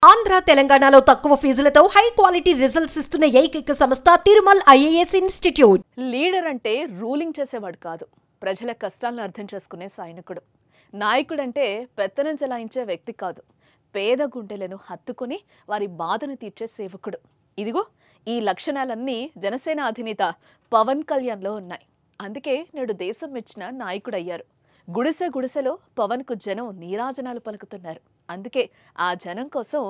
ఆంధ్ర తెలంగాణలో తక్కువ ఫీజులతో high quality results ఇస్తున్న ఏకైక సంస్థ తిరుమల్ ఐఏఎస్ ఇన్స్టిట్యూట్. లీడర్ అంటే రూలింగ్ చేసేవాడు కాదు, ప్రజల కష్టాలను అర్థం చేసుకునే సైనికుడు. నాయకుడు అంటే పెత్తనం చెలాయించే వ్యక్తి కాదు, పేద గుండెలను హత్తుకుని వారి బాధను తీర్చే సేవకుడు. ఇదిగో ఈ లక్షణాలన్నీ జనసేన అధినేత పవన్ కళ్యాణ్లో ఉన్నాయి. అందుకే నేడు దేశం మెచ్చిన నాయకుడయ్యారు. గుడిసె గుడిసెలో పవన్కు జనం నీరాజనాలు పలుకుతున్నారు. అందుకే ఆ జనం కోసం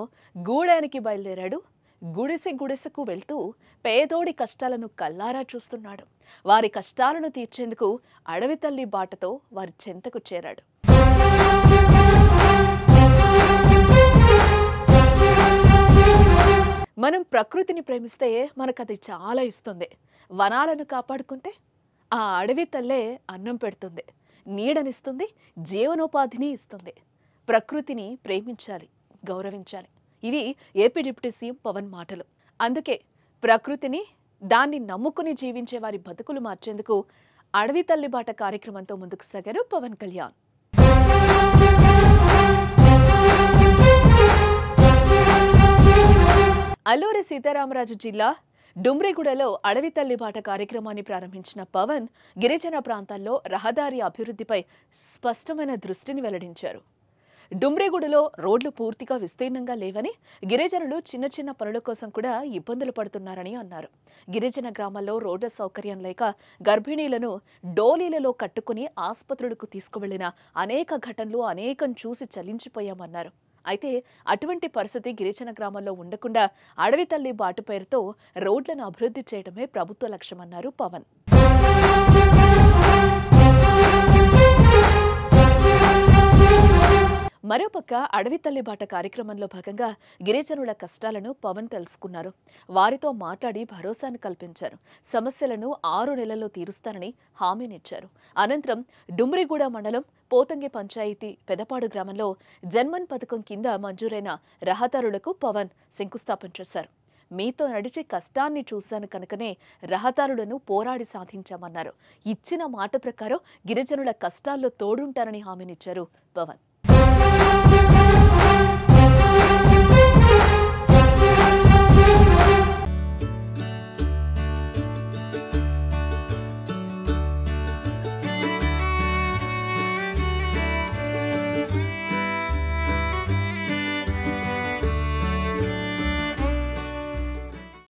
గూడానికి బయలుదేరాడు. గుడిసె గుడిసెకు వెళ్తూ పేదోడి కష్టాలను కల్లారా చూస్తున్నాడు. వారి కష్టాలను తీర్చేందుకు అడవి తల్లి బాటతో వారి చెంతకు చేరాడు. మనం ప్రకృతిని ప్రేమిస్తే మనకది చాలా ఇస్తుంది. వనాలను కాపాడుకుంటే ఆ అడవి తల్లే అన్నం పెడుతుంది, నీడనిస్తుంది, జీవనోపాధిని ఇస్తుంది. ప్రకృతిని ప్రేమించాలి, గౌరవించాలి. ఇవి ఏపీ డిప్యూటీ సీఎం పవన్ మాటలు. అందుకే ప్రకృతిని, దాన్ని నమ్ముకుని జీవించే వారి బతుకులు మార్చేందుకు అడవి తల్లి బాట కార్యక్రమంతో ముందుకు సాగారు పవన్ కళ్యాణ్. అల్లూరి సీతారామరాజు జిల్లా డుమ్రిగూడలో అడవి తల్లి బాట కార్యక్రమాన్ని ప్రారంభించిన పవన్ గిరిజన ప్రాంతాల్లో రహదారి అభివృద్ధిపై స్పష్టమైన దృష్టిని వెల్లడించారు. డుమ్రిగూడలో రోడ్లు పూర్తిగా విస్తీర్ణంగా లేవని, గిరిజనులు చిన్న చిన్న పనుల కోసం కూడా ఇబ్బందులు పడుతున్నారని అన్నారు. గిరిజన గ్రామాల్లో రోడ్ల సౌకర్యం లేక గర్భిణీలను డోలీలలో కట్టుకుని ఆసుపత్రులకు తీసుకువెళ్లిన అనేక ఘటనలు అనేకం చూసి చలించిపోయామన్నారు. అయితే అటువంటి పరిస్థితి గిరిజన గ్రామాల్లో ఉండకుండా అడవి తల్లి బాటు పేరుతో రోడ్లను అభివృద్ధి చేయడమే ప్రభుత్వ లక్ష్యమన్నారు పవన్. మరోపక్క అడవి తల్లి బాట కార్యక్రమంలో భాగంగా గిరిజనుల కష్టాలను పవన్ తెలుసుకున్నారు. వారితో మాట్లాడి భరోసాను కల్పించారు. సమస్యలను 6 నెలల్లో తీరుస్తారని హామీనిచ్చారు. అనంతరం డుమ్రిగూడ మండలం పోతంగి పంచాయతీ పెదపాడు గ్రామంలో జన్మన్ పథకం కింద మంజూరైన రహదారులకు పవన్ శంకుస్థాపన చేశారు. మీతో నడిచి కష్టాన్ని చూశాను కనుకనే రహదారులను పోరాడి సాధించామన్నారు. ఇచ్చిన మాట ప్రకారం గిరిజనుల కష్టాల్లో తోడుంటారని హామీనిచ్చారు పవన్.